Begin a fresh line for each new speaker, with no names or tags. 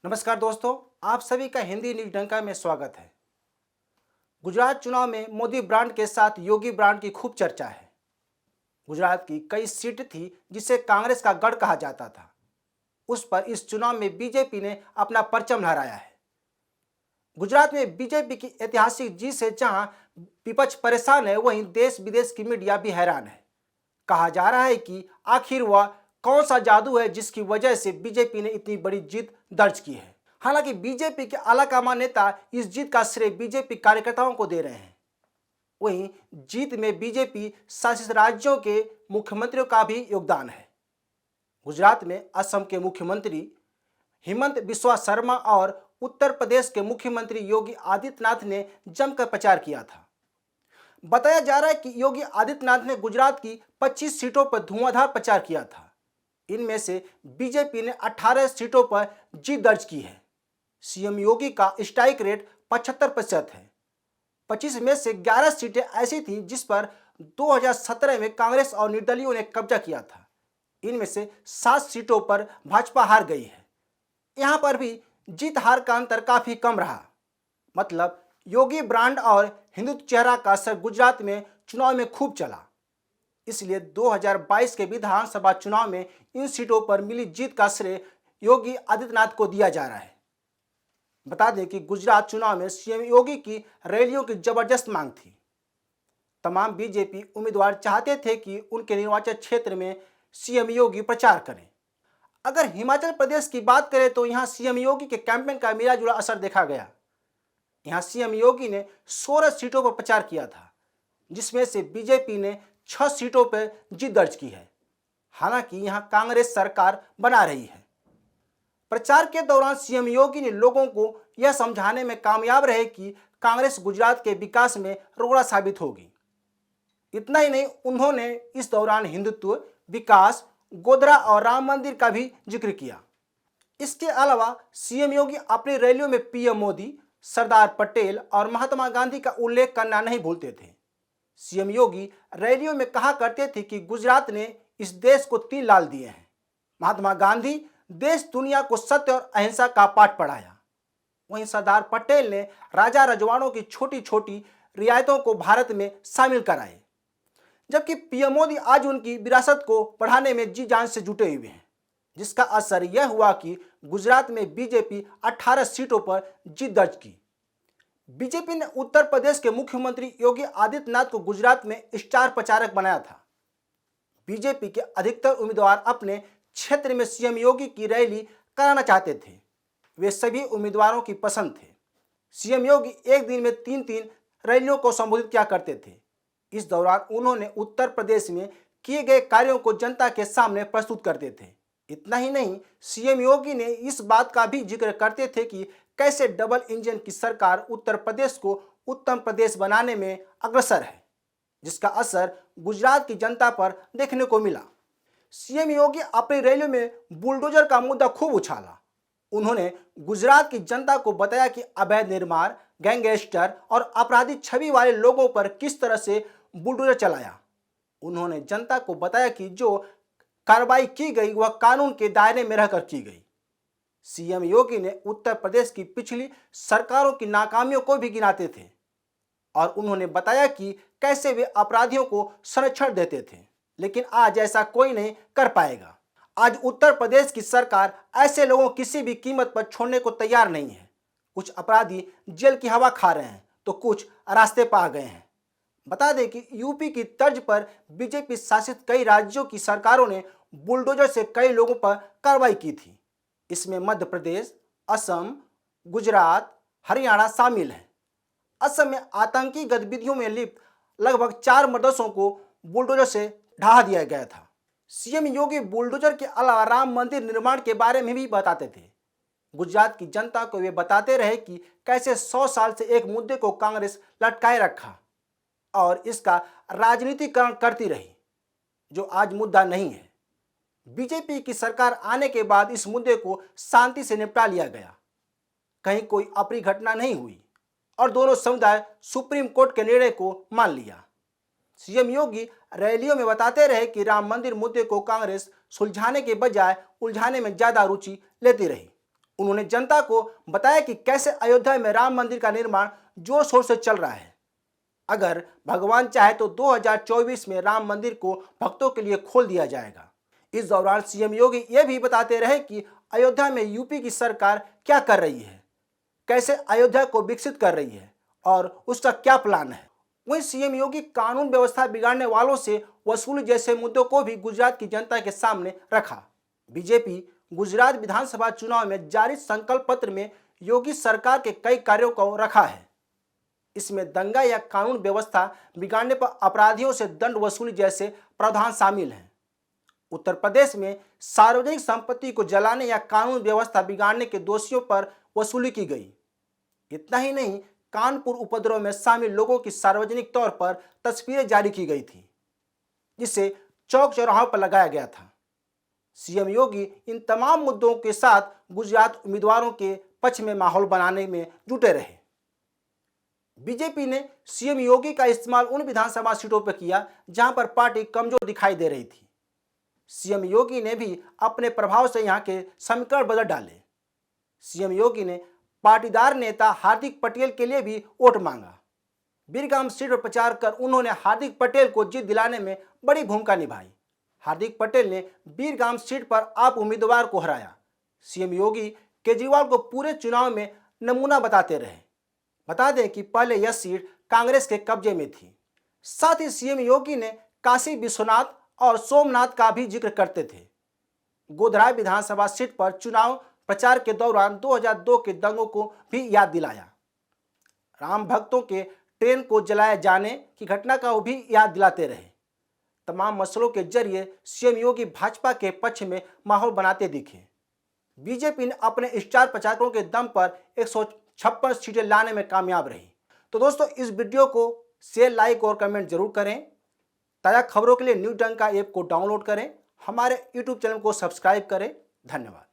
नमस्कार दोस्तों, आप सभी का हिंदी न्यूज डंका में स्वागत है। गुजरात चुनाव में मोदी ब्रांड के साथ योगी ब्रांड की खूब चर्चा है। गुजरात की कई सीट थी जिसे कांग्रेस का गढ़ कहा जाता था। उस पर इस चुनाव में बीजेपी ने अपना परचम लहराया है। गुजरात में बीजेपी की ऐतिहासिक जीत से जहां विपक्ष परेशान है, वहीं देश विदेश की मीडिया भी हैरान है। कहा जा रहा है कि आखिर वह कौन सा जादू है जिसकी वजह से बीजेपी ने इतनी बड़ी जीत दर्ज की है। हालांकि बीजेपी के आलाकमान नेता इस जीत का श्रेय बीजेपी कार्यकर्ताओं को दे रहे हैं। वहीं जीत में बीजेपी शासित राज्यों के मुख्यमंत्रियों का भी योगदान है। गुजरात में असम के मुख्यमंत्री हिमंत बिस्वा शर्मा और उत्तर प्रदेश के मुख्यमंत्री योगी आदित्यनाथ ने जमकर प्रचार किया था। बताया जा रहा है कि योगी आदित्यनाथ ने गुजरात की 25 सीटों पर धुआंधार प्रचार किया था। इनमें से बीजेपी ने 18 सीटों पर जीत दर्ज की है। सीएम योगी का स्ट्राइक रेट 75% है। 25 में से 11 सीटें ऐसी थीं जिस पर 2017 में कांग्रेस और निर्दलीयों ने कब्जा किया था। इनमें से 7 सीटों पर भाजपा हार गई है। यहां पर भी जीत हार का अंतर काफी कम रहा। मतलब योगी ब्रांड और हिंदुत्व चेहरा का असर गुजरात में चुनाव में खूब चला। इसलिए 2022 के विधानसभा चुनाव में इन सीटों पर मिली जीत का श्रेय योगी आदित्यनाथ को दिया जा रहा है। बता दें कि गुजरात चुनाव में सीएम योगी की रैलियों की जबरदस्त मांग थी। तमाम बीजेपी उम्मीदवार चाहते थे कि उनके निर्वाचन क्षेत्र में सीएम योगी प्रचार करें। अगर हिमाचल प्रदेश की बात करें तो यहां सीएम योगी के कैंपेन का मिला जुला असर देखा गया। यहां सीएम योगी ने 16 सीटों पर प्रचार किया था, जिसमें से बीजेपी ने 6 सीटों पर जीत दर्ज की है। हालांकि यहां कांग्रेस सरकार बना रही है। प्रचार के दौरान सीएम योगी ने लोगों को यह समझाने में कामयाब रहे कि कांग्रेस गुजरात के विकास में रोड़ा साबित होगी। इतना ही नहीं, उन्होंने इस दौरान हिंदुत्व, विकास, गोधरा और राम मंदिर का भी जिक्र किया। इसके अलावा सीएम योगी अपनी रैलियों में पीएम मोदी, सरदार पटेल और महात्मा गांधी का उल्लेख करना नहीं भूलते थे। सीएम योगी रैलियों में कहा करते थे कि गुजरात ने इस देश को 3 लाल दिए हैं। महात्मा गांधी देश दुनिया को सत्य और अहिंसा का पाठ पढ़ाया। वहीं सरदार पटेल ने राजा रजवाड़ों की छोटी छोटी रियायतों को भारत में शामिल कराए। जबकि पीएम मोदी आज उनकी विरासत को बढ़ाने में जी जान से जुटे हुए हैं, जिसका असर यह हुआ कि गुजरात में बीजेपी 18 सीटों पर जीत दर्ज की। बीजेपी ने उत्तर प्रदेश के मुख्यमंत्री योगी आदित्यनाथ को गुजरात में स्टार प्रचारक बनाया था। बीजेपी के अधिकतर उम्मीदवार अपने क्षेत्र में सीएम योगी की रैली कराना चाहते थे। वे सभी उम्मीदवारों की पसंद थे। सीएम योगी एक दिन में 3-3 रैलियों को संबोधित किया करते थे। इस दौरान उन्होंने उत्तर प्रदेश में किए गए कार्यों को जनता के सामने प्रस्तुत करते थे। इतना ही नहीं, सीएम योगी ने इस बात का भी जिक्र करते थे कि कैसे डबल इंजन की सरकार उत्तर प्रदेश को उत्तम प्रदेश बनाने में अग्रसर है, जिसका असर गुजरात की जनता पर देखने को मिला। सीएम योगी अपनी रैली में बुलडोजर का मुद्दा खूब उछाला। उन्होंने गुजरात की जनता को बताया कि अवैध निर्माण, गैंगस्टर और आपराधिक छवि वाले लोगों पर किस तरह से बुलडोजर चलाया। उन्होंने जनता को बताया कि जो कार्रवाई की गई वह कानून के दायरे में रहकर की गई। सीएम योगी ने उत्तर प्रदेश की पिछली सरकारों की नाकामियों को भी गिनाते थे और उन्होंने बताया कि कैसे वे अपराधियों को संरक्षण देते थे, लेकिन आज ऐसा कोई नहीं कर पाएगा। आज उत्तर प्रदेश की सरकार ऐसे लोगों को किसी भी कीमत पर छोड़ने को तैयार नहीं है। कुछ अपराधी जेल की हवा खा रहे हैं तो कुछ रास्ते पर आ गए हैं। बता दें कि यूपी की तर्ज पर बीजेपी शासित कई राज्यों की सरकारों ने बुलडोजर से कई लोगों पर कार्रवाई की थी। इसमें मध्य प्रदेश, असम, गुजरात, हरियाणा शामिल हैं। असम में आतंकी गतिविधियों में लिप्त लगभग 4 मदरसों को बुलडोजर से ढहा दिया गया था। सीएम योगी बुलडोजर के अलावा राम मंदिर निर्माण के बारे में भी बताते थे। गुजरात की जनता को वे बताते रहे कि कैसे 100 साल से एक मुद्दे को कांग्रेस लटकाए रखा और इसका राजनीतिकरण करती रही, जो आज मुद्दा नहीं है। बीजेपी की सरकार आने के बाद इस मुद्दे को शांति से निपटा लिया गया। कहीं कोई अप्रिय घटना नहीं हुई और दोनों समुदाय सुप्रीम कोर्ट के निर्णय को मान लिया। सीएम योगी रैलियों में बताते रहे कि राम मंदिर मुद्दे को कांग्रेस सुलझाने के बजाय उलझाने में ज्यादा रुचि लेती रही। उन्होंने जनता को बताया कि कैसे अयोध्या में राम मंदिर का निर्माण जोर शोर से चल रहा है। अगर भगवान चाहे तो 2024 में राम मंदिर को भक्तों के लिए खोल दिया जाएगा। इस दौरान सीएम योगी ये भी बताते रहे कि अयोध्या में यूपी की सरकार क्या कर रही है, कैसे अयोध्या को विकसित कर रही है और उसका क्या प्लान है। वहीं सीएम योगी कानून व्यवस्था बिगाड़ने वालों से वसूली जैसे मुद्दों को भी गुजरात की जनता के सामने रखा। बीजेपी गुजरात विधानसभा चुनाव में जारी संकल्प पत्र में योगी सरकार के कई कार्यों को रखा है। इसमें दंगा या कानून व्यवस्था बिगाड़ने पर अपराधियों से दंड वसूली जैसे प्रावधान शामिल हैं। उत्तर प्रदेश में सार्वजनिक संपत्ति को जलाने या कानून व्यवस्था बिगाड़ने के दोषियों पर वसूली की गई। इतना ही नहीं, कानपुर उपद्रव में शामिल लोगों की सार्वजनिक तौर पर तस्वीरें जारी की गई थी, जिसे चौक चौराहों पर लगाया गया था। सीएम योगी इन तमाम मुद्दों के साथ गुजरात उम्मीदवारों के पक्ष में माहौल बनाने में जुटे रहे। बीजेपी ने सीएम योगी का इस्तेमाल उन विधानसभा सीटों पर किया जहां पर पार्टी कमजोर दिखाई दे रही थी। सीएम योगी ने भी अपने प्रभाव से यहां के समीकरण बदल डाले। सीएम योगी ने पाटीदार नेता हार्दिक पटेल के लिए भी वोट मांगा। बीरगाम सीट पर प्रचार कर उन्होंने हार्दिक पटेल को जीत दिलाने में बड़ी भूमिका निभाई। हार्दिक पटेल ने बीरगाम सीट पर आप उम्मीदवार को हराया। सीएम योगी केजरीवाल को पूरे चुनाव में नमूना बताते रहे। बता दें कि पहले यह सीट कांग्रेस के कब्जे में थी। साथ ही सीएम योगी ने काशी विश्वनाथ और सोमनाथ का भी जिक्र करते थे। गोधरा विधानसभा सीट पर चुनाव प्रचार के दौरान 2002 के दंगों को भी याद दिलाया। राम भक्तों के ट्रेन को जलाए जाने की घटना का वो भी याद दिलाते रहे। तमाम मसलों के जरिए सीएम योगी भाजपा के पक्ष में माहौल बनाते दिखे। बीजेपी ने अपने स्टार प्रचारकों के दम पर 156 सीटें लाने में कामयाब रही। तो दोस्तों, इस वीडियो को शेयर, लाइक और कमेंट जरूर करें। ताज़ा खबरों के लिए न्यूज़ डंका ऐप को डाउनलोड करें। हमारे यूट्यूब चैनल को सब्सक्राइब करें। धन्यवाद।